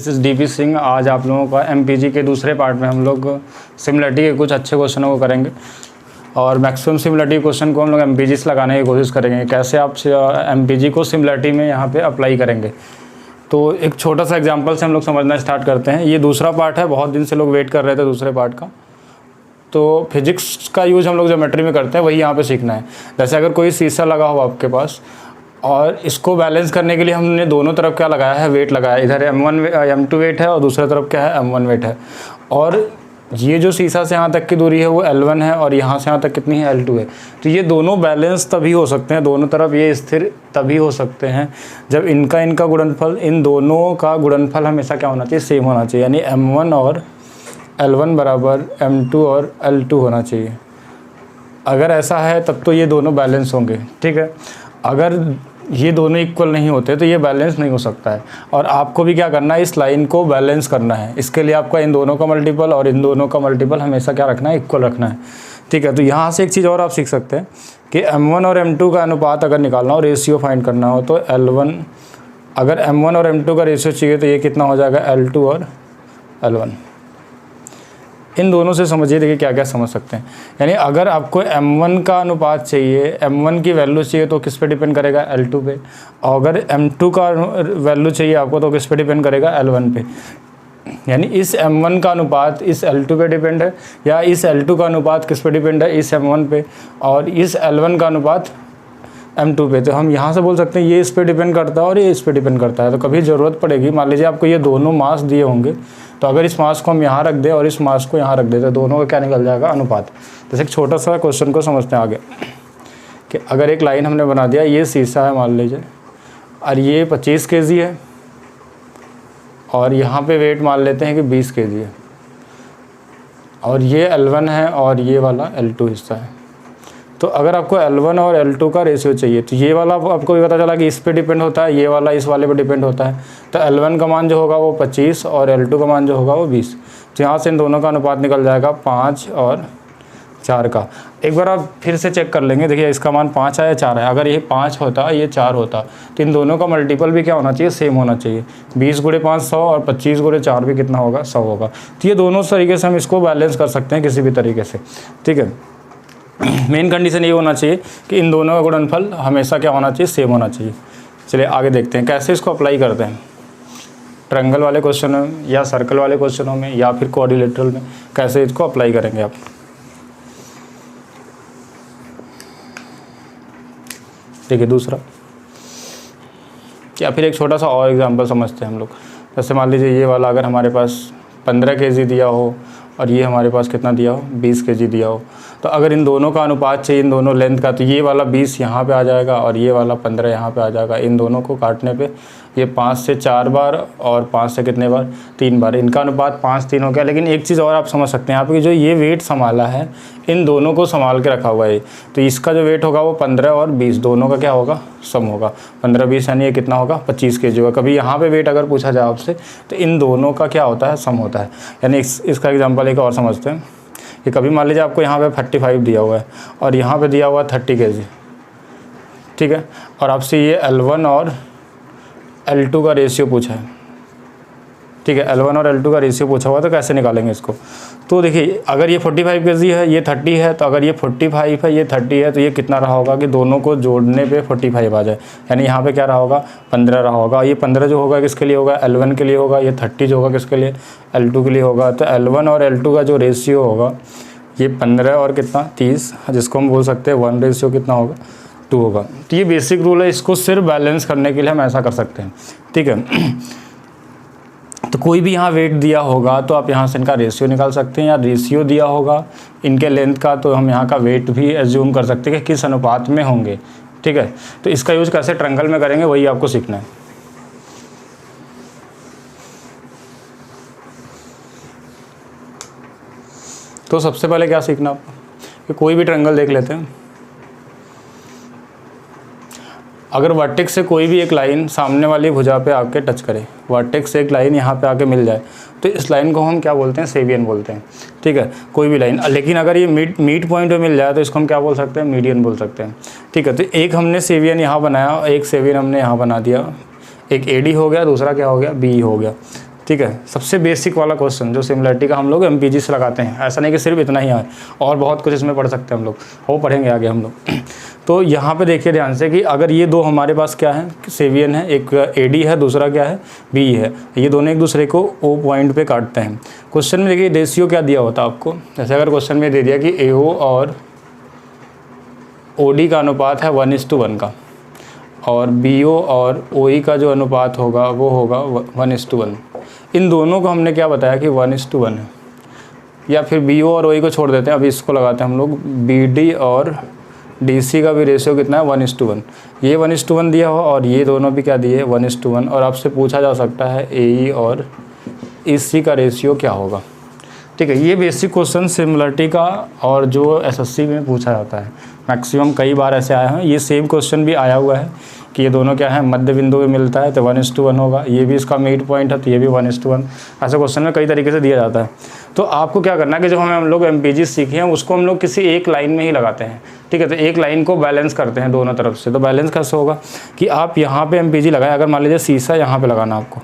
This is DP Singh. आज आप लोगों का एमपीजी के दूसरे पार्ट में हम लोग सिमिलरिटी के कुछ अच्छे क्वेश्चनों को करेंगे और मैक्सिमम सिमिलरिटी क्वेश्चन को हम लोग एमपीजी से लगाने की कोशिश करेंगे। कैसे आप एमपीजी को सिमिलरिटी में यहाँ पे अप्लाई करेंगे, तो एक छोटा सा एग्जांपल से हम लोग समझना स्टार्ट करते हैं। ये दूसरा पार्ट है, बहुत दिन से लोग वेट कर रहे थे दूसरे पार्ट का। तो फिजिक्स का यूज़ हम लोग ज्योमेट्री में करते हैं, वही यहाँ पे सीखना है। जैसे अगर कोई शीशा लगा हो आपके पास और इसको बैलेंस करने के लिए हमने दोनों तरफ क्या लगाया है, वेट लगाया है। इधर m2 वेट है और दूसरी तरफ क्या है, m1 वेट है। और ये जो शीशा से यहाँ तक की दूरी है वो L1 है और यहाँ से यहाँ तक कितनी है, L2 है। तो ये दोनों बैलेंस तभी हो सकते हैं, दोनों तरफ ये स्थिर तभी हो सकते हैं जब इनका गुणनफल, इन दोनों का गुणनफल हमेशा क्या होना चाहिए, सेम होना चाहिए। यानी m1 और L1 बराबर m2 और L2 होना चाहिए। अगर ऐसा है तब तो ये दोनों बैलेंस होंगे, ठीक है। अगर ये दोनों इक्वल नहीं होते तो ये बैलेंस नहीं हो सकता है। और आपको भी क्या करना है, इस लाइन को बैलेंस करना है। इसके लिए आपका इन दोनों का मल्टीपल और इन दोनों का मल्टीपल हमेशा क्या रखना है, इक्वल रखना है, ठीक है। तो यहाँ से एक चीज़ और आप सीख सकते हैं कि m1 और m2 का अनुपात अगर निकालना हो, रेशियो फाइंड करना हो, तो L1, अगर m1 और m2 का रेशियो चाहिए तो ये कितना हो जाएगा, L2 और L1। इन दोनों से समझिए, देखिए क्या क्या समझ सकते हैं। यानी अगर आपको m1 का अनुपात चाहिए, m1 की वैल्यू चाहिए तो किस पे डिपेंड करेगा, L2 पे। और अगर m2 का वैल्यू चाहिए आपको तो किस पे डिपेंड करेगा, L1 पे। यानी इस m1 का अनुपात इस L2 पे डिपेंड है, या इस L2 का अनुपात किस पे डिपेंड है, इस m1 पे। और इस L1 का अनुपात m2 पे। तो हम यहाँ से बोल सकते हैं ये इस पे डिपेंड करता है और ये इस पे डिपेंड करता है। तो कभी ज़रूरत पड़ेगी, मान लीजिए आपको ये दोनों मास दिए होंगे, तो अगर इस मास को हम यहाँ रख दें और इस मास को यहाँ रख दें तो दोनों का क्या निकल जाएगा, अनुपात। जैसे एक छोटा सा क्वेश्चन को समझते हैं आगे कि अगर एक लाइन हमने बना दिया, ये शीशा है मान लीजिए, और ये 25 kg है और यहाँ पे वेट मान लेते हैं कि 20 kg है, और ये L1 है और ये वाला L2 हिस्सा है। तो अगर आपको L1 और L2 का रेशियो चाहिए तो ये वाला आपको भी पता चला कि इस पे डिपेंड होता है, ये वाला इस वाले पे डिपेंड होता है। तो L1 का मान जो होगा वो 25 और L2 का मान जो होगा वो 20। तो यहाँ से इन दोनों का अनुपात निकल जाएगा 5 और 4 का। एक बार आप फिर से चेक कर लेंगे, देखिए इसका मान 5 है या 4 है। अगर ये 5 होता, ये 4 होता, तो इन दोनों का मल्टीपल भी क्या होना चाहिए, सेम होना चाहिए। 20 × 5 100 और 25 × 4 भी कितना होगा, 100 होगा। तो ये दोनों तरीके से हम इसको बैलेंस कर सकते हैं किसी भी तरीके से, ठीक है। मेन कंडीशन ये होना चाहिए कि इन दोनों का गुणनफल हमेशा क्या होना चाहिए, सेम होना चाहिए। चलिए आगे देखते हैं कैसे इसको अप्लाई करते हैं। ट्रायंगल वाले क्वेश्चनों में या सर्कल वाले क्वेश्चनों में या फिर क्वाड्रिलेटरल में कैसे इसको अप्लाई करेंगे आप। ठीक है, दूसरा या फिर एक छोटा सा और एग्जांपल समझते हैं हम लोग। जैसे मान लीजिए ये वाला अगर हमारे पास 15 kg दिया हो और ये हमारे पास कितना दिया हो, 20 kg दिया हो। तो अगर इन दोनों का अनुपात चाहिए, इन दोनों लेंथ का, तो ये वाला 20 यहाँ पे आ जाएगा और ये वाला 15 यहाँ पे आ जाएगा। इन दोनों को काटने पे ये 5 से 4 बार और 5 से कितने बार, 3 बार। इनका अनुपात 5 3 हो गया। लेकिन एक चीज़ और आप समझ सकते हैं यहाँ पे, जो ये वेट संभाला है, इन दोनों को संभाल के रखा हुआ है। तो इसका जो वेट होगा वो 15 और 20 दोनों का क्या होगा, सम होगा। 15 20 यानी ये कितना होगा, 25 kg होगा। कभी यहाँ पे वेट अगर पूछा जाए आपसे तो इन दोनों का क्या होता है, सम होता है। यानी इसका एग्जाम्पल एक और समझते हैं कि कभी मान लीजिए आपको यहाँ पे 45 दिया हुआ है और यहाँ पे दिया हुआ 30 kg, ठीक है। और आपसे ये L1 और L2 का रेशियो पूछा है, ठीक है। L1 और L2 का रेशियो पूछा हुआ तो कैसे निकालेंगे इसको। तो देखिए अगर ये 45 kg है, ये 30 है, तो अगर ये 45 है, ये 30 है, तो ये कितना रहा होगा कि दोनों को जोड़ने पे 45 आ जाए। यानी यहाँ पे क्या रहा होगा, 15 रहा होगा। ये 15 जो होगा किसके लिए होगा, L1 के लिए होगा। ये 30 जो होगा किसके लिए, L2 के लिए होगा। तो L1 और L2 का जो रेशियो होगा ये 15 और कितना, 30, जिसको हम बोल सकते हैं 1 रेशियो कितना होगा, 2 होगा। तो ये बेसिक रूल है, इसको सिर्फ बैलेंस करने के लिए हम ऐसा कर सकते हैं, ठीक है। तो कोई भी यहाँ वेट दिया होगा तो आप यहाँ से इनका रेशियो निकाल सकते हैं, या रेशियो दिया होगा इनके लेंथ का तो हम यहाँ का वेट भी एज्यूम कर सकते हैं कि किस अनुपात में होंगे, ठीक है। तो इसका यूज़ कैसे ट्रायंगल में करेंगे वही आपको सीखना है। तो सबसे पहले क्या सीखना आपको कि कोई भी ट्रायंगल देख लेते हैं। अगर वर्टेक्स से कोई भी एक लाइन सामने वाली भुजा पे आके टच करे, वर्टेक्स से एक लाइन यहाँ पे आके मिल जाए, तो इस लाइन को हम क्या बोलते हैं, सेवियन बोलते हैं, ठीक है। कोई भी लाइन, लेकिन अगर ये मीट पॉइंट पे मिल जाए तो इसको हम क्या बोल सकते हैं, मीडियन बोल सकते हैं, ठीक है। तो एक हमने सेवियन यहाँ बनाया, एक सेवियन हमने यहाँ बना दिया, एक AD हो गया, दूसरा क्या हो गया, BE हो गया, ठीक है, सबसे बेसिक वाला क्वेश्चन जो सिमिलरिटी का हम लोग MPG से लगाते हैं। ऐसा नहीं कि सिर्फ इतना ही है, और बहुत कुछ इसमें पढ़ सकते हैं हम लोग, वो पढ़ेंगे आगे हम लोग। तो यहाँ पे देखिए ध्यान से कि अगर ये दो हमारे पास क्या है, सेवियन है, एक AD है, दूसरा क्या है, BE है, ये दोनों एक दूसरे को O पॉइंट पे काटते हैं। क्वेश्चन में देखिए रेशियो क्या दिया होता है आपको, जैसे अगर क्वेश्चन में दे दिया कि AO और OD का अनुपात है 1:1 का, और BO और OE का जो अनुपात होगा वो होगा 1:1। इन दोनों को हमने क्या बताया कि 1:1 है, या फिर BO और OE को छोड़ देते हैं, अभी इसको लगाते हैं हम लोग। BD और DC का भी रेशियो कितना है, 1:1। ये 1:1 दिया हो और ये दोनों भी क्या दिए, 1:1। और आपसे पूछा जा सकता है AE और EC का रेशियो क्या होगा। ठीक है, ये बेसिक क्वेश्चन सिमिलरिटी का और जो SSC में पूछा जाता है, मैक्सिमम कई बार ऐसे आए हैं। ये सेम क्वेश्चन भी आया हुआ है कि ये दोनों क्या है, मध्य बिंदु पे मिलता है तो 1:1 होगा, ये भी इसका मिड पॉइंट है तो ये भी 1:1। ऐसे क्वेश्चन में कई तरीके से दिया जाता है। तो आपको क्या करना है कि जो हम लोग MPG सीखे हैं उसको हम लोग किसी एक लाइन में ही लगाते हैं। ठीक है, तो एक लाइन को बैलेंस करते हैं दोनों तरफ से। तो बैलेंस कैसे होगा कि आप यहाँ पे MPG लगाएं। अगर मान लीजिए शीशा यहाँ पे लगाना आपको,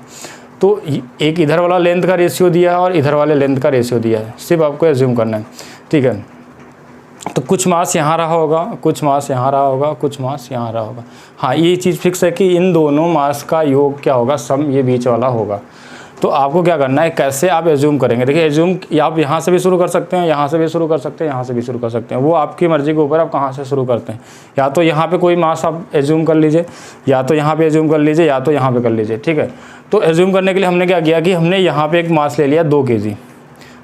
तो एक इधर वाला लेंथ का रेशियो दिया है और इधर वाले लेंथ का रेशियो दिया है, सिर्फ आपको एज्यूम करना है। ठीक है, तो कुछ मास यहाँ रहा होगा, कुछ मास यहाँ रहा होगा, कुछ मास यहाँ रहा होगा। हाँ, ये चीज़ फिक्स है कि इन दोनों मास का योग क्या होगा, सम ये बीच वाला होगा। तो आपको क्या करना है, कैसे आप एज्यूम करेंगे। देखिए एज्यूम आप यहाँ से भी शुरू कर सकते हैं, यहाँ से भी शुरू कर सकते हैं, यहाँ से भी शुरू कर सकते हैं, वो आपकी मर्ज़ी के ऊपर आप कहाँ से शुरू करते हैं। या तो यहाँ पे कोई मास आप एज्यूम कर लीजिए, या तो यहाँ पे एज्यूम कर लीजिए, या तो यहाँ पे कर लीजिए। ठीक है, तो एज्यूम करने के लिए हमने क्या किया कि हमने यहाँ पे एक मास ले लिया 2 kg।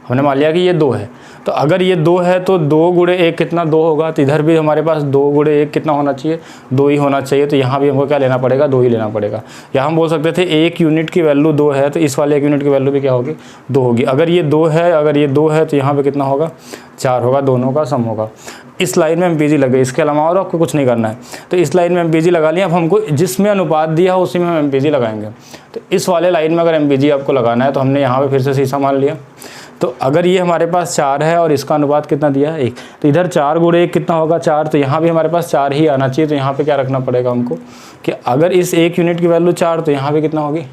हमने मान लिया कि ये 2 है, तो अगर ये 2 है तो 2 गुणे 1 कितना, 2 होगा। तो इधर भी हमारे पास 2 गुणे 1 कितना होना चाहिए, 2 ही होना चाहिए। तो यहाँ भी हमको क्या लेना पड़ेगा, 2 ही लेना पड़ेगा। यहाँ हम बोल सकते थे 1 यूनिट की वैल्यू 2 है, तो इस वाले 1 यूनिट की वैल्यू भी क्या होगी, 2 होगी। अगर ये 2 है, अगर ये 2 है तो यहाँ पे कितना होगा, 4 होगा, दोनों का सम होगा। इस लाइन में MPG लगे, इसके अलावा और आपको कुछ नहीं करना है। तो इस लाइन में MPG लगा लिया। अब हमको जिसमें अनुपात दिया हो उसी में हम MPG लगाएंगे। तो इस वाले लाइन में अगर MPG आपको लगाना है तो हमने यहाँ पे फिर से शीशा मान लिया। तो अगर ये हमारे पास 4 है और इसका अनुपात कितना दिया है, 1, तो इधर 4 गुणे 1 कितना होगा, 4। तो यहाँ भी हमारे पास 4 ही आना चाहिए। तो यहाँ पे क्या रखना पड़ेगा हमको कि अगर इस 1 यूनिट की वैल्यू 4 तो यहाँ पे कितना होगी,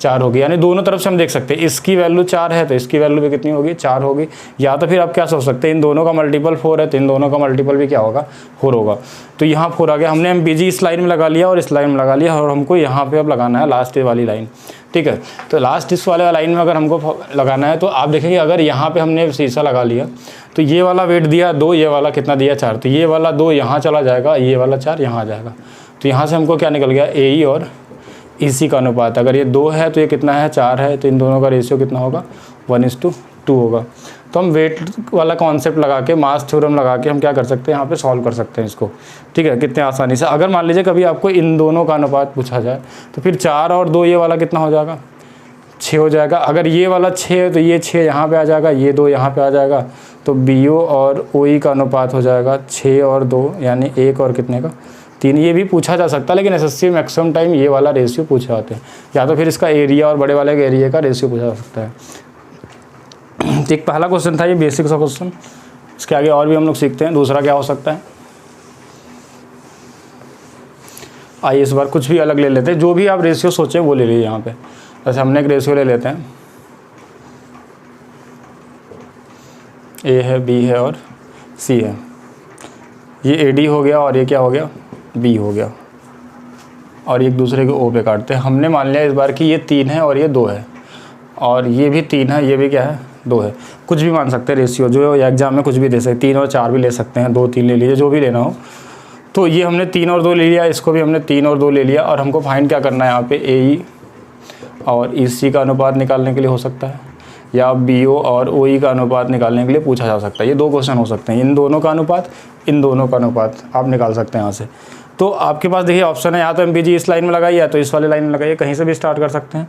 4 होगी। यानी दोनों तरफ से हम देख सकते हैं, इसकी वैल्यू 4 है तो इसकी वैल्यू भी कितनी होगी, 4 होगी। या तो फिर आप क्या सोच सकते हैं, इन दोनों का मल्टीपल 4 है तो इन दोनों का मल्टीपल भी क्या होगा, 4 होगा। तो यहाँ 4 आ गया। हमने MPG इस लाइन में लगा लिया और इस लाइन में लगा लिया, और हमको यहाँ पे अब लगाना है लास्ट वाली लाइन। ठीक है, तो लास्ट इस वाले लाइन में अगर हमको लगाना है तो आप देखेंगे अगर यहाँ पे हमने शीशा लगा लिया तो ये वाला वेट दिया 2, ये वाला कितना दिया 4, तो ये वाला 2 यहाँ चला जाएगा, ये वाला 4 यहाँ आ जाएगा। तो यहाँ से हमको क्या निकल गया, AE और EC का अनुपात। अगर ये 2 है तो ये कितना है, 4 है, तो इन दोनों का रेशियो कितना होगा, 1:2 होगा। तो हम वेट वाला कॉन्सेप्ट लगा के, मास थ्योरम लगा के हम क्या कर सकते हैं, यहाँ पे सॉल्व कर सकते हैं इसको। ठीक है, कितने आसानी से। अगर मान लीजिए कभी आपको इन दोनों का अनुपात पूछा जाए तो फिर 4 और 2 ये वाला कितना हो जाएगा, 6 हो जाएगा। अगर ये वाला 6 है तो ये 6 यहाँ पे आ जाएगा, ये 2 यहाँ पे आ जाएगा। तो BO और OE का अनुपात हो जाएगा 6 और 2 यानी 1 और कितने का, 3। ये भी पूछा जा सकता है, लेकिन SSC में मैक्सिमम टाइम ये वाला रेशियो पूछे जाते हैं, या तो फिर इसका एरिया और बड़े वाले के एरिया का रेशियो पूछा जा सकता है। एक पहला क्वेश्चन था ये, बेसिक सा क्वेश्चन। इसके आगे और भी हम लोग सीखते हैं। दूसरा क्या हो सकता है, आइए इस बार कुछ भी अलग ले लेते हैं। जो भी आप रेशियो सोचें वो ले लीजिए। यहाँ पे जैसे हमने एक रेशियो ले लेते हैं, A है, B है और C है। ये AD हो गया और ये क्या हो गया, B हो गया, और एक दूसरे को O पे काटते हैं। हमने मान लिया इस बार कि ये 3 है और ये 2 है, और ये भी 3 है, ये भी क्या है, 2 है। कुछ भी मान सकते हैं रेशियो, जो एग्जाम में कुछ भी दे सकते हैं। 3 और 4 भी ले सकते हैं, 2 3 ले लीजिए, जो भी लेना हो। तो ये हमने 3 और 2 ले लिया, इसको भी हमने 3 और 2 ले लिया। और हमको फाइंड क्या करना है यहाँ पे, AE और EC का अनुपात निकालने के लिए हो सकता है, या BO और OE का अनुपात निकालने के लिए पूछा जा सकता है। ये 2 क्वेश्चन हो सकते हैं, इन दोनों का अनुपात, इन दोनों का अनुपात आप निकाल सकते हैं यहाँ से। तो आपके पास देखिए ऑप्शन है, या तो MPG इस लाइन में लगाइए या तो इस वाले लाइन में लगाइए, कहीं से भी स्टार्ट कर सकते हैं।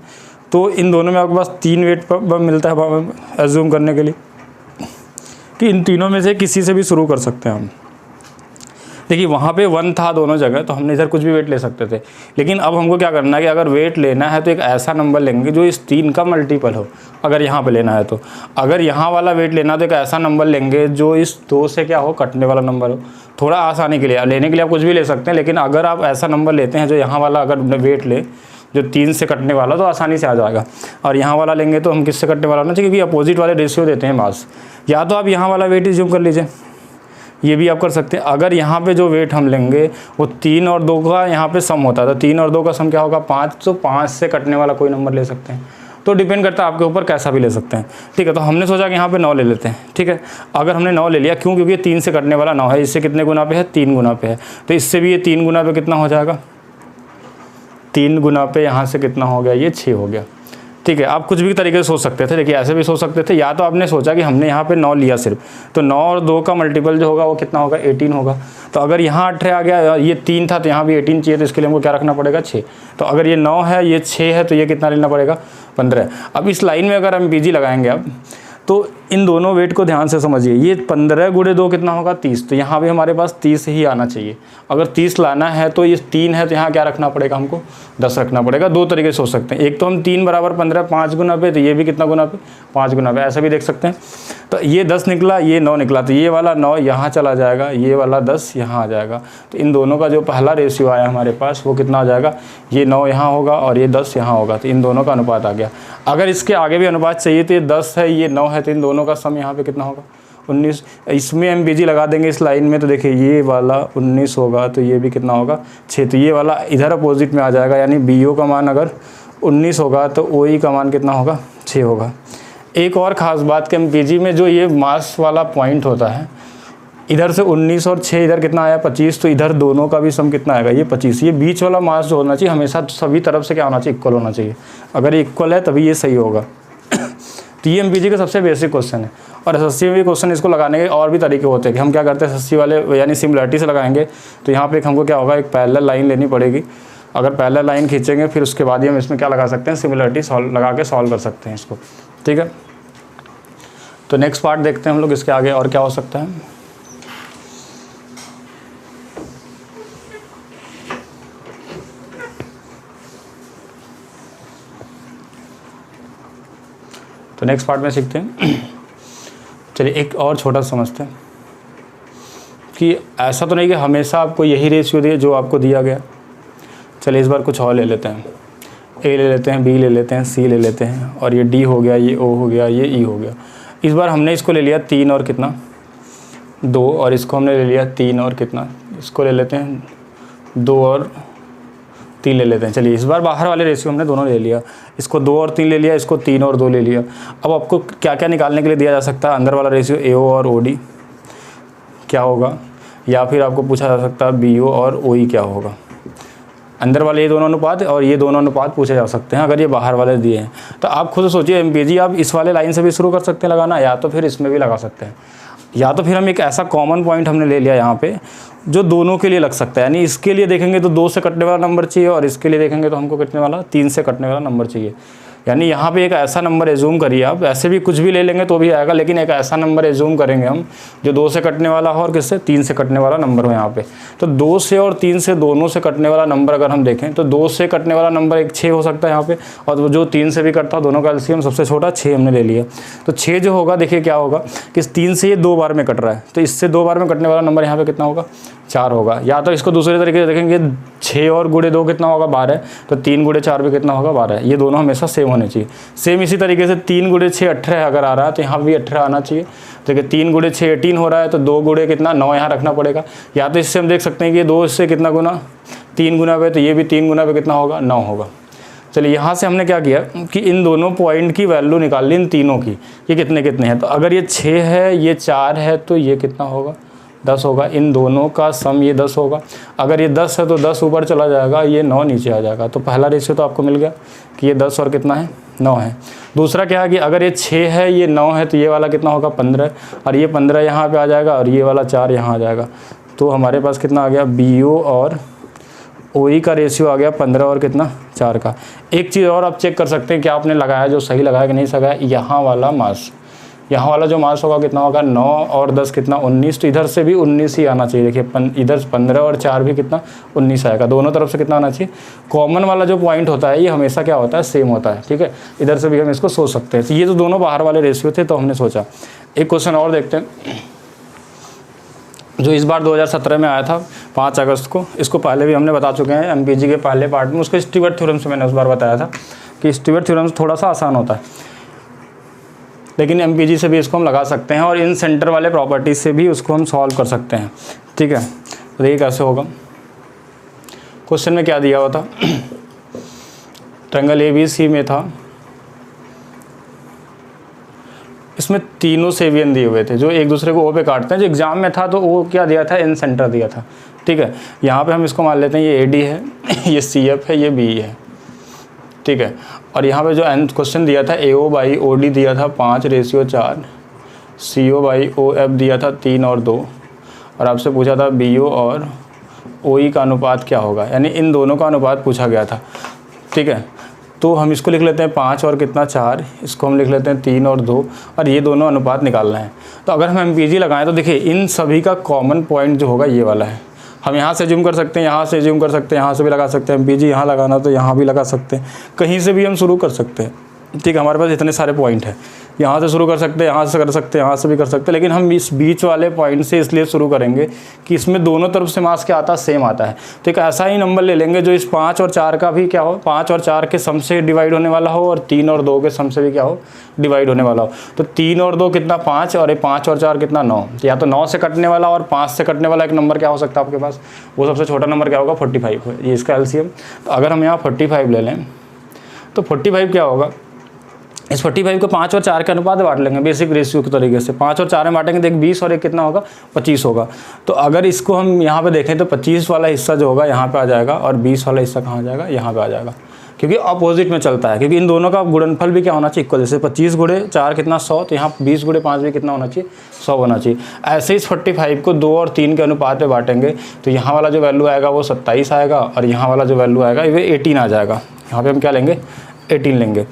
तो इन दोनों में आपके पास 3 वेट मिलता है एज्यूम करने के लिए कि इन तीनों में से किसी से भी शुरू कर सकते हैं हम। देखिए वहाँ पे 1 था दोनों जगह, तो हमने इधर कुछ भी वेट ले सकते थे। लेकिन अब हमको क्या करना है कि अगर वेट लेना है तो एक ऐसा नंबर लेंगे जो इस 3 का मल्टीपल हो। अगर यहाँ पे लेना है तो, अगर यहाँ वाला वेट लेना तो एक ऐसा नंबर लेंगे जो इस 2 से क्या हो, कटने वाला नंबर हो। थोड़ा आसानी के लिए लेने के लिए आप कुछ भी ले सकते हैं, लेकिन अगर आप ऐसा नंबर लेते हैं जो यहाँ वाला अगर वेट ले जो 3 से कटने वाला तो आसानी से आ जाएगा। और यहाँ वाला लेंगे तो हम किससे कटने वाला होना चाहिए, क्योंकि अपोजिट वाले रेशियो देते हैं मास। या तो आप यहाँ वाला वेट एज्यूम कर लीजिए, ये भी आप कर सकते हैं। अगर यहाँ पे जो वेट हम लेंगे वो 3 और 2 का यहाँ पे सम होता है, तो 3 और 2 का सम क्या होगा 5, तो 5 से कटने वाला कोई नंबर ले सकते हैं। तो डिपेंड करता है आपके ऊपर, कैसा भी ले सकते हैं, ठीक है। तो हमने सोचा कि यहाँ पे 9 ले लेते हैं, ठीक है। अगर हमने 9 ले लिया, क्यों, क्योंकि 3 से कटने वाला 9 है, इससे कितने गुना पे है 3 गुना पे है, तो इससे भी ये 3 गुना पे कितना हो जाएगा, 3 गुना पे यहाँ से कितना हो गया, ये 6 हो गया, ठीक है। आप कुछ भी तरीके से सोच सकते थे, देखिए ऐसे भी सोच सकते थे, या तो आपने सोचा कि हमने यहाँ पे 9 लिया सिर्फ, तो 9 और 2 का मल्टीपल जो होगा वो कितना होगा 18 होगा। तो अगर यहाँ 18 आ गया, ये 3 था तो यहाँ भी 18 चाहिए, तो इसके लिए हमको क्या रखना पड़ेगा 6। तो अगर ये 9 है, ये 6 है, तो ये कितना लेना पड़ेगा 15। अब इस लाइन में अगर हम MPG लगाएंगे अब, तो इन दोनों वेट को ध्यान से समझिए, ये 15 गुणे 2 कितना होगा 30, तो यहाँ भी हमारे पास 30 ही आना चाहिए। अगर 30 लाना है तो ये 3 है, तो यहाँ क्या रखना पड़ेगा हमको 10 रखना पड़ेगा। 2 तरीके से सोच सकते हैं, एक तो हम 3 बराबर 15 5 गुना पे, तो ये भी कितना गुना पे 5 गुना पे, ऐसा भी देख सकते हैं। तो ये 10 निकला, ये 9 निकला, तो ये वाला 9 यहाँ चला जाएगा, ये वाला 10 यहाँ आ जाएगा। तो इन दोनों का जो पहला रेशियो आया हमारे पास वो कितना आ जाएगा, ये 9 यहाँ होगा और ये 10 यहाँ होगा, तो इन दोनों का अनुपात आ गया। अगर इसके आगे भी अनुपात चाहिए तो ये 10 है, ये 9 है, तो इन दोनों का सम यहाँ पे कितना होगा 19। इसमें MPG लगा देंगे इस लाइन में, तो देखिए ये वाला 19 होगा, तो ये भी कितना होगा 6, तो ये वाला इधर अपोजिट में आ जाएगा, यानी BO का मान अगर 19 होगा तो OE का मान कितना होगा 6 होगा। एक और ख़ास बात कि MPG में जो ये मास वाला पॉइंट होता है, इधर से 19 और 6 इधर कितना आया 25, तो इधर दोनों का भी सम कितना आएगा ये 25। ये बीच वाला मास जो होना चाहिए हमेशा सभी तरफ से क्या होना चाहिए, इक्वल होना चाहिए। अगर ये इक्वल है तभी ये सही होगा। तो ये MPG का सबसे बेसिक क्वेश्चन है। और SSC में भी क्वेश्चन इसको लगाने के और भी तरीके होते हैं कि हम क्या करते हैं, SSC वाले यानी सिमिलरिटी से लगाएंगे। तो यहाँ पे हमको क्या होगा, एक पैरेलल लाइन लेनी पड़ेगी। अगर पैरेलल लाइन खींचेंगे फिर उसके बाद ही हम इसमें क्या लगा सकते हैं, सिमिलरिटी लगा के सॉल्व कर सकते हैं इसको, ठीक है। तो नेक्स्ट पार्ट देखते हैं हम लोग, इसके आगे और क्या हो सकता है। तो नेक्स्ट पार्ट में सीखते हैं। चलिए एक और छोटा समझते हैं कि ऐसा तो नहीं कि हमेशा आपको यही रेशियो दिए जो आपको दिया गया। चलिए इस बार कुछ और ले लेते हैं, A ले लेते हैं, B ले लेते हैं, C ले लेते हैं, और ये D हो गया, ये O हो गया, ये E हो गया। इस बार हमने इसको ले लिया 3 और कितना 2, और इसको हमने ले लिया 3 और कितना, इसको ले लेते हैं 2 और 3 ले लेते हैं। चलिए इस बार बाहर वाले रेशियो हमने दोनों ले लिया, इसको 2 और 3 ले लिया, इसको 3 और 2 ले लिया। अब आपको क्या क्या निकालने के लिए दिया जा सकता है, अंदर वाला रेशियो AO और OD क्या होगा, या फिर आपको पूछा जा सकता है BO और OE क्या होगा। अंदर वाले ये दोनों अनुपात और ये दोनों अनुपात पूछे जा सकते हैं अगर ये बाहर वाले दिए हैं। तो आप खुद सोचिए, MPG आप इस वाले लाइन से भी शुरू कर सकते हैं लगाना, या तो फिर इसमें भी लगा सकते हैं, या तो फिर हम एक ऐसा कॉमन पॉइंट हमने ले लिया यहाँ पे जो दोनों के लिए लग सकता है। यानी इसके लिए देखेंगे तो 2 से कटने वाला नंबर चाहिए, और इसके लिए देखेंगे तो हमको कितने वाला 3 से कटने वाला नंबर चाहिए। यानी यहाँ पे एक ऐसा नंबर एज्यूम करिए आप, ऐसे भी कुछ भी ले लेंगे तो भी आएगा, लेकिन एक ऐसा नंबर एज्यूम करेंगे हम जो 2 से कटने वाला हो और किससे 3 से कटने वाला नंबर हो यहाँ पे। तो 2 से और 3 से दोनों से कटने वाला नंबर अगर हम देखें तो 2 से कटने वाला नंबर एक 6 हो सकता है यहाँ पे, और जो 3 से भी कटता है दोनों का एलसीएम सबसे छोटा 6 हमने ले लिया। तो 6 जो होगा देखिए क्या होगा कि 3 से ये 2 बार में कट रहा है, तो इससे 2 बार में कटने वाला नंबर यहाँ पे कितना होगा 4 होगा। या तो इसको दूसरे तरीके से देखेंगे, 6 और गुणे 2 कितना होगा 12, तो 3 गुणे 4 भी कितना होगा 12। ये दोनों हमेशा सेम होने चाहिए। सेम इसी तरीके से 3 गुणे 6 18 अगर आ रहा है तो यहाँ भी 18 आना चाहिए। देखिए 3 गुणे 6 18 हो रहा है, तो 2 गुणे कितना 9 यहाँ रखना पड़ेगा। या तो इससे हम देख सकते हैं कि 2 इससे कितना गुना 3 गुना पे, तो ये भी 3 गुना पे कितना होगा 9 होगा। चलिए यहाँ से हमने क्या किया कि इन दोनों पॉइंट की वैल्यू निकाल ली, इन तीनों की, ये कितने कितने हैं। तो अगर ये 6 है, ये 4 है, तो ये कितना होगा 10 होगा। इन दोनों का सम ये 10 होगा। अगर ये 10 है तो 10 ऊपर चला जाएगा, ये 9 नीचे आ जाएगा। तो पहला रेशियो तो आपको मिल गया कि ये 10 और कितना है 9 है। दूसरा क्या है कि अगर ये 6 है, ये 9 है, तो ये वाला कितना होगा 15, और ये 15 यहाँ पे आ जाएगा, और ये वाला 4 यहाँ आ जाएगा। तो हमारे पास कितना आ गया BO और OE का रेशियो आ गया 15 और कितना 4 का। एक चीज़ और आप चेक कर सकते हैं कि आपने लगाया जो सही लगाया कि नहीं लगाया। यहाँ वाला मास, यहाँ वाला जो मास होगा कितना होगा 9 और 10 कितना 19, तो इधर से भी 19 ही आना चाहिए। देखिए इधर 15 और 4 भी कितना 19 आएगा। दोनों तरफ से कितना आना चाहिए। कॉमन वाला जो पॉइंट होता है ये हमेशा क्या होता है सेम होता है, ठीक है। इधर से भी हम इसको सोच सकते हैं। तो ये तो दोनों बाहर वाले रेशियो थे, तो हमने सोचा एक क्वेश्चन और देखते हैं जो इस बार 2017 में आया था। 5 अगस्त को। इसको पहले भी हमने बता चुके हैं एमपीजी के पहले पार्ट में, उसको स्टीवर्ट थ्योरम से मैंने उस बार बताया था कि स्टीवर्ट थ्योरम थोड़ा सा आसान होता है, लेकिन एमपीजी से भी इसको हम लगा सकते हैं और इन सेंटर वाले प्रॉपर्टीज से भी उसको हम सॉल्व कर सकते हैं। ठीक है, तो ये कैसे होगा, क्वेश्चन में क्या दिया हुआ था, ट्रायंगल ABC में था, इसमें तीनों सेवियन दिए हुए थे जो एक दूसरे को ओ पे काटते हैं। जो एग्जाम में था तो वो क्या दिया था, इन सेंटर दिया था। ठीक है, यहाँ पे हम इसको मान लेते हैं ये AD है, ये CF है, ये BE है। ठीक है, और यहाँ पे जो क्वेश्चन दिया था AO/OD दिया था 5:4, CO/OF दिया था 3 और 2, और आपसे पूछा था BO और OE का अनुपात क्या होगा, यानी इन दोनों का अनुपात पूछा गया था। ठीक है, तो हम इसको लिख लेते हैं 5 और कितना 4, इसको हम लिख लेते हैं 3 और 2, और ये दोनों अनुपात निकालना है। तो अगर हम एमपीजी लगाएं तो देखिए इन सभी का कॉमन पॉइंट जो होगा ये वाला है। हम यहाँ से जूम कर सकते हैं, यहाँ से जूम कर सकते हैं, यहाँ से भी लगा सकते हैं। एमपीजी यहाँ लगाना तो यहाँ भी लगा सकते हैं, कहीं से भी हम शुरू कर सकते हैं। ठीक है, हमारे पास इतने सारे पॉइंट हैं, यहाँ से शुरू कर सकते हैं, यहाँ से कर सकते हैं, यहाँ से भी कर सकते हैं, लेकिन हम इस बीच वाले पॉइंट से इसलिए शुरू करेंगे कि इसमें दोनों तरफ से मास क्या आता है, सेम आता है। तो एक ऐसा ही नंबर ले लेंगे जो इस 5 और 4 का भी क्या हो, 5 और 4 के सम से डिवाइड होने वाला हो, और 3 और 2 के सम से भी क्या हो, डिवाइड होने वाला हो। तो 3 और 2 कितना 5, और ये 5 और 4 कितना 9। तो या तो 9 से कटने वाला और 5 से कटने वाला एक नंबर क्या हो सकता है आपके पास, वो सबसे छोटा नंबर क्या होगा, 45 है, ये इसका एलसीएम। तो अगर हम यहाँ 45 ले लें तो 45 क्या होगा, इस 45 को 5 और 4 के अनुपात बांट लेंगे बेसिक रेशियो के तरीके से। 5 और 4 में बांटेंगे तो एक 20 और एक कितना होगा, 25 होगा। तो अगर इसको हम यहाँ पे देखें तो 25 वाला हिस्सा जो होगा यहाँ पे आ जाएगा, और 20 वाला हिस्सा कहाँ आ जाएगा, यहाँ पे आ जाएगा, क्योंकि अपोजिट में चलता है। क्योंकि इन दोनों का गुणनफल भी क्या होना चाहिए, इक्वल। जैसे 25 गुणे 4 कितना 100, तो यहाँ 20 गुणे 5 भी कितना होना चाहिए, 100 होना चाहिए। ऐसे इस 45 को 2 और 3 के अनुपात में बांटेंगे तो यहाँ वाला जो वैल्यू आएगा वो 27 आएगा, और यहाँ वाला जो वैल्यू आएगा वो 18 आ जाएगा। यहाँ पे हम क्या लेंगे, 18 लेंगे।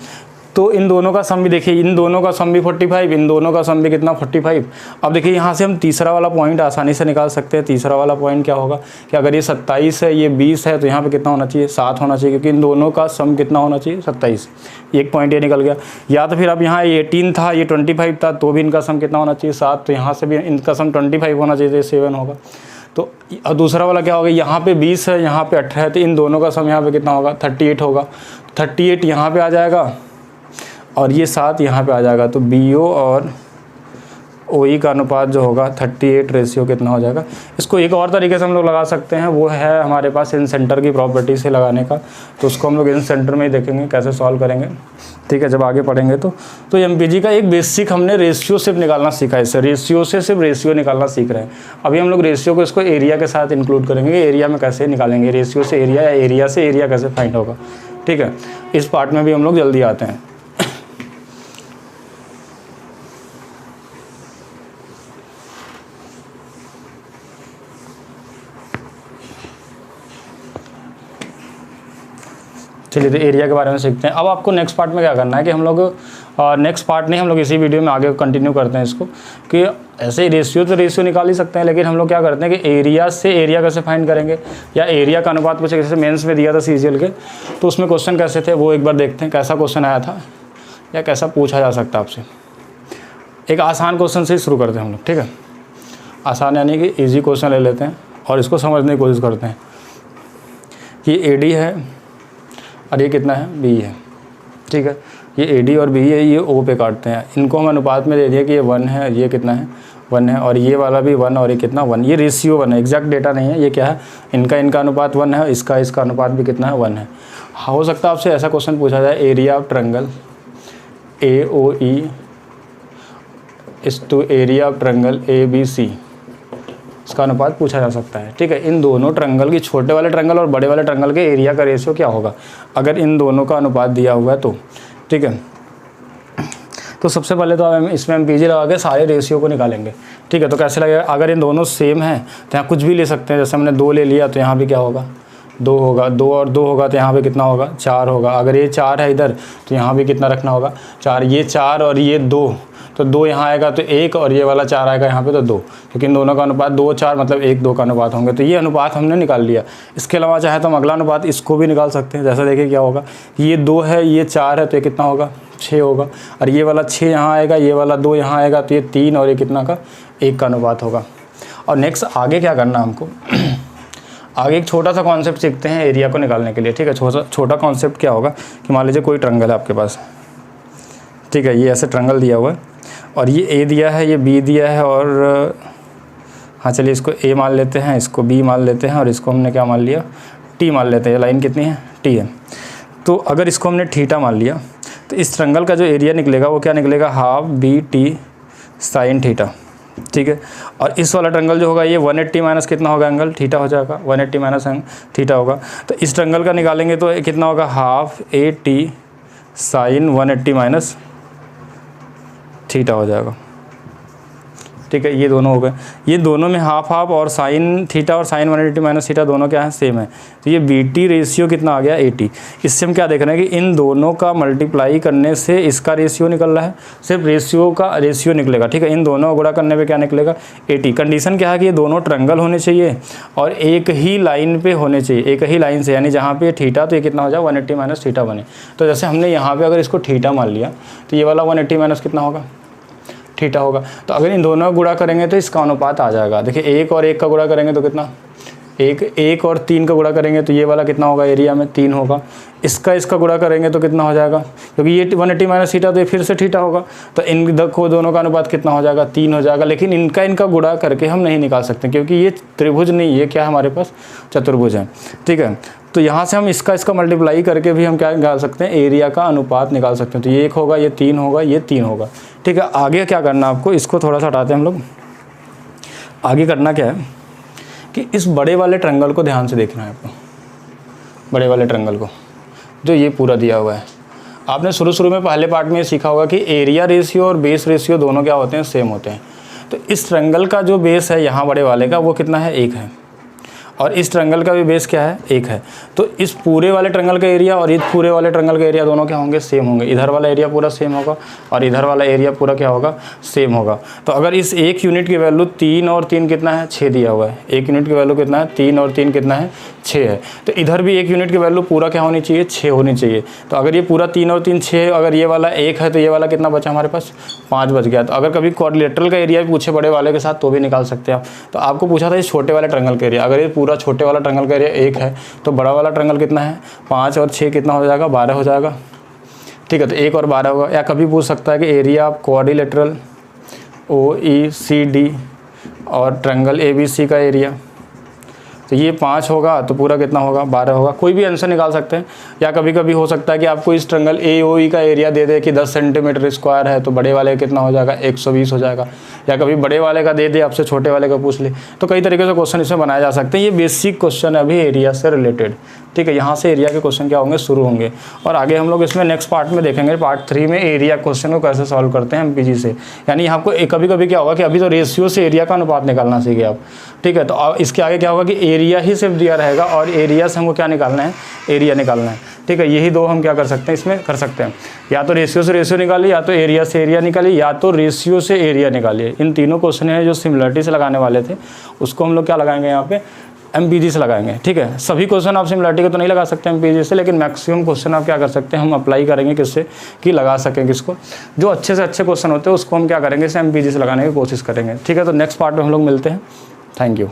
तो इन दोनों का सम भी देखिए, इन दोनों का सम भी 45, इन दोनों का सम भी कितना 45। अब देखिए यहाँ से हम तीसरा वाला पॉइंट आसानी से निकाल सकते हैं। तीसरा वाला पॉइंट क्या होगा कि अगर ये 27 है, ये 20 है, तो यहाँ पे कितना होना चाहिए, 7 होना चाहिए, क्योंकि इन दोनों का सम कितना होना चाहिए, 27। एक पॉइंट ये निकल गया। या तो फिर अब यहाँ 18 था, ये 25 था, तो भी इनका सम कितना होना चाहिए, 7। तो यहाँ से भी इनका सम 25 होना चाहिए, तो 7 होगा। तो दूसरा वाला क्या होगा, यहाँ पे 20 है, यहाँ पे 18 है, तो इन दोनों का सम यहाँ पे कितना होगा, 38 होगा। 38 यहाँ पे आ जाएगा, और ये 7 यहाँ पे आ जाएगा। तो BO और OE का अनुपात जो होगा 38 रेशियो कितना हो जाएगा। इसको एक और तरीके से हम लोग लगा सकते हैं, वो है हमारे पास इन सेंटर की प्रॉपर्टी से लगाने का। तो उसको हम लोग इन सेंटर में ही देखेंगे कैसे सॉल्व करेंगे। ठीक है, जब आगे पढ़ेंगे तो एमपीजी का एक बेसिक हमने रेशियो सिर्फ निकालना सीखा है। इससे रेशियो से सिर्फ रेशियो निकालना सीख रहे हैं। अभी हम लोग रेशियो को इसको एरिया के साथ इंक्लूड करेंगे। एरिया में कैसे निकालेंगे रेशियो से एरिया, या एरिया से एरिया कैसे फाइंड होगा। ठीक है, इस पार्ट में भी हम लोग जल्दी आते हैं। चलिए, तो एरिया के बारे में सीखते हैं। अब आपको नेक्स्ट पार्ट में क्या करना है कि हम लोग नेक्स्ट पार्ट नहीं, हम लोग इसी वीडियो में आगे कंटिन्यू करते हैं इसको, कि ऐसे रेशियो तो रेशियो निकाल ही सकते हैं, लेकिन हम लोग क्या करते हैं कि एरिया से एरिया कैसे फाइंड करेंगे, या एरिया का अनुपात पूछे। जैसे मेंस में दिया था CGL के, तो उसमें क्वेश्चन कैसे थे वो एक बार देखते हैं, कैसा क्वेश्चन आया था या कैसा पूछा जा सकता है आपसे। एक आसान क्वेश्चन से ही शुरू करते हैं हम लोग। ठीक है, आसान यानी कि ईजी क्वेश्चन ले लेते हैं और इसको समझने की कोशिश करते हैं कि AD है और ये कितना है, BE है। ठीक है, ये AD और BE है, ये O पे काटते हैं। इनको हम अनुपात में दे दिया कि ये 1 है, ये कितना है, 1 है, और ये वाला भी 1 और ये कितना 1। ये रेशियो 1 है, एग्जैक्ट डेटा नहीं है। ये क्या है, इनका अनुपात 1 है, इसका अनुपात भी कितना है, 1 है। हो सकता है आपसे ऐसा क्वेश्चन पूछा जाए, area of triangle AOE is to area of triangle ABC, इसका अनुपात पूछा जा सकता है। ठीक है, इन दोनों ट्रायंगल की, छोटे वाले ट्रायंगल और बड़े वाले ट्रायंगल के एरिया का रेशियो क्या होगा अगर इन दोनों का अनुपात दिया हुआ है तो। ठीक है, तो सबसे पहले तो हम इसमें एमपीजी लगा के सारे रेशियो को निकालेंगे। ठीक है, तो कैसे लगेगा, अगर इन दोनों सेम है तो यहाँ कुछ भी ले सकते हैं। जैसे हमने 2 ले लिया तो यहाँ भी क्या होगा, 2 होगा। 2 और 2 होगा तो यहाँ पे कितना होगा, 4 होगा। अगर ये 4 है इधर तो यहाँ भी कितना रखना होगा, 4। ये 4 और ये 2, तो 2 यहाँ आएगा तो 1, और ये वाला 4 आएगा यहाँ पे तो 2, क्योंकि इन दोनों का अनुपात 2 4 मतलब 1 2 का अनुपात होंगे। तो ये अनुपात हमने निकाल लिया। इसके अलावा चाहे तो हम अगला अनुपात इसको भी निकाल सकते हैं। जैसा देखिए क्या होगा, ये 2 है, ये 4 है, तो ये कितना होगा, 6 होगा। और ये वाला 6 यहाँ आएगा, ये वाला 2 यहाँ आएगा, तो ये 3 और ये कितना का, 1 का अनुपात होगा। और नेक्स्ट आगे क्या करना हमको आगे एक छोटा सा कॉन्सेप्ट सीखते हैं एरिया को निकालने के लिए, ठीक है। छोटा कॉन्सेप्ट क्या होगा कि मान लीजिए कोई ट्रायंगल है आपके पास, ठीक है, ये ऐसे ट्रायंगल दिया हुआ है और ये ए दिया है, ये बी दिया है और हाँ चलिए इसको ए मान लेते हैं, इसको बी मान लेते हैं और इसको हमने क्या मान लिया, टी मान लेते हैं। लाइन कितनी है, टी है। तो अगर इसको हमने थीटा मान लिया तो इस ट्रायंगल का जो एरिया निकलेगा वो क्या निकलेगा, half B T sine theta, ठीक है। और इस वाला ट्रायंगल जो होगा ये 180 माइनस कितना होगा एंगल, थीटा हो जाएगा, 180 माइनस थीटा होगा। तो इस ट्रायंगल का निकालेंगे तो कितना होगा, half A T sine 180 minus theta हो जाएगा, ठीक है। ये दोनों हो गए, ये दोनों में हाफ हाफ और साइन थीटा और साइन 180 माइनस थीटा दोनों क्या है, सेम है। तो ये बी टी रेशियो कितना आ गया, 80। इससे हम क्या देख रहे हैं कि इन दोनों का मल्टीप्लाई करने से इसका रेशियो निकल रहा है, सिर्फ रेशियो का रेशियो निकलेगा, ठीक है। इन दोनों को गुणा करने पे क्या निकलेगा, 80। कंडीशन क्या है कि ये दोनों ट्रायंगल होने चाहिए और एक ही लाइन पे होने चाहिए, एक ही लाइन से, यानी जहाँ पे थीटा तो ये कितना हो जाए 180 माइनस थीटा बने। तो जैसे हमने यहाँ पे अगर इसको थीटा मान लिया तो ये वाला 180 माइनस कितना होगा, थीटा होगा। तो अगर इन दोनों का गुणा करेंगे तो इसका अनुपात आ जाएगा। देखिए एक और एक का गुणा करेंगे तो कितना, एक और 3 का गुणा करेंगे तो ये वाला कितना होगा, एरिया में 3 होगा। इसका गुणा करेंगे तो कितना हो जाएगा, क्योंकि ये 180 माइनस थीटा तो ये फिर से थीटा होगा, तो इन दोनों का अनुपात कितना हो जाएगा, 3 हो जाएगा। लेकिन इनका गुणा करके हम नहीं निकाल सकते क्योंकि ये त्रिभुज नहीं, ये क्या है हमारे पास, चतुर्भुज है, ठीक है। तो यहाँ से हम इसका मल्टीप्लाई करके भी हम क्या निकाल सकते हैं, एरिया का अनुपात निकाल सकते हैं। तो ये 1 होगा, ये 3 होगा, ये 3 होगा, ठीक है। आगे क्या करना आपको, इसको थोड़ा सा हटाते हैं हम लोग। आगे करना क्या है कि इस बड़े वाले ट्रायंगल को ध्यान से देखना है आपको, बड़े वाले ट्रायंगल को जो ये पूरा दिया हुआ है। आपने शुरू में पहले पार्ट में सीखा होगा कि एरिया रेशियो और बेस रेशियो दोनों क्या होते हैं, सेम होते हैं। तो इस ट्रायंगल का जो बेस है यहाँ बड़े वाले का वो कितना है, 1 है, और इस ट्रायंगल का भी बेस क्या है, 1 है। तो इस पूरे वाले ट्रायंगल का एरिया और इस पूरे वाले ट्रायंगल का एरिया दोनों क्या होंगे, सेम होंगे। इधर वाला एरिया पूरा सेम होगा और इधर वाला एरिया पूरा क्या होगा, सेम होगा। तो अगर इस 1 यूनिट की वैल्यू 3 और 3 कितना है, 6 दिया हुआ है, 1 यूनिट की वैल्यू कितना है, 3 और 3 कितना है, 6 है। तो इधर भी 1 यूनिट की वैल्यू पूरा क्या होनी चाहिए, 6 होनी चाहिए। तो अगर ये पूरा 3 और 3 6, अगर ये वाला 1 है तो ये वाला कितना बचा हमारे पास, 5 बच गया। तो अगर कभी क्वाड्रिलेटरल का एरिया पूछे बड़े वाले के साथ तो भी निकाल सकते हैं आप। तो आपको पूछा था इस छोटे वाले ट्रायंगल का एरिया, अगर ये पूरा छोटे वाला ट्रायंगल का एरिया 1 है तो बड़ा वाला ट्रायंगल कितना है, 5 और 6 कितना हो जाएगा, 12 हो जाएगा, ठीक है। तो 1 और 12 होगा। या कभी पूछ सकता है कि एरिया ऑफ क्वाड्रिलेटरल OECD और ट्रायंगल ABC का एरिया, तो ये 5 होगा तो पूरा कितना होगा, 12 होगा। कोई भी आंसर निकाल सकते हैं। या कभी कभी हो सकता है कि आपको इस ट्रायंगल AOE का एरिया दे दे कि 10 सेंटीमीटर स्क्वायर है तो बड़े वाले कितना हो जाएगा, 120 हो जाएगा। या कभी बड़े वाले का दे दे आपसे छोटे वाले का पूछ ले। तो कई तरीके से क्वेश्चन इसमें बनाए जा सकते हैं। ये बेसिक क्वेश्चन है अभी एरिया से रिलेटेड, ठीक है। यहाँ से एरिया के क्वेश्चन क्या होंगे, शुरू होंगे। और आगे हम लोग इसमें नेक्स्ट पार्ट में देखेंगे, पार्ट 3 में एरिया क्वेश्चन को कैसे सॉल्व करते हैं MPG से। यानी आपको कभी कभी क्या होगा कि अभी तो रेशियो से एरिया का अनुपात निकालना सीखे आप, ठीक है। तो इसके आगे क्या होगा कि एरिया ही सिर्फ दिया रहेगा और एरिया से हमको क्या निकालना है, एरिया निकालना है, ठीक है। यही दो हम क्या कर सकते हैं, इसमें कर सकते हैं। या तो रेशियो से रेशियो निकालिए, या तो एरिया से एरिया निकालिए, या तो रेशियो से एरिया निकालिए। इन तीनों क्वेश्चन हैं जो सिमिलरिटी से लगाने वाले थे, उसको हम लोग क्या लगाएंगे यहाँ पे, MPG से लगाएंगे, ठीक है। सभी क्वेश्चन आप सिमिलरिटी को तो नहीं लगा सकते MPG से, लेकिन मैक्सिमम क्वेश्चन आप क्या कर सकते हैं, हम अप्लाई करेंगे किससे, कि लगा सकें किसको। जो अच्छे से अच्छे क्वेश्चन होते हैं उसको हम क्या करेंगे, इसे MPG से लगाने की कोशिश करेंगे, ठीक है। तो नेक्स्ट पार्ट में हम लोग मिलते हैं। Thank you.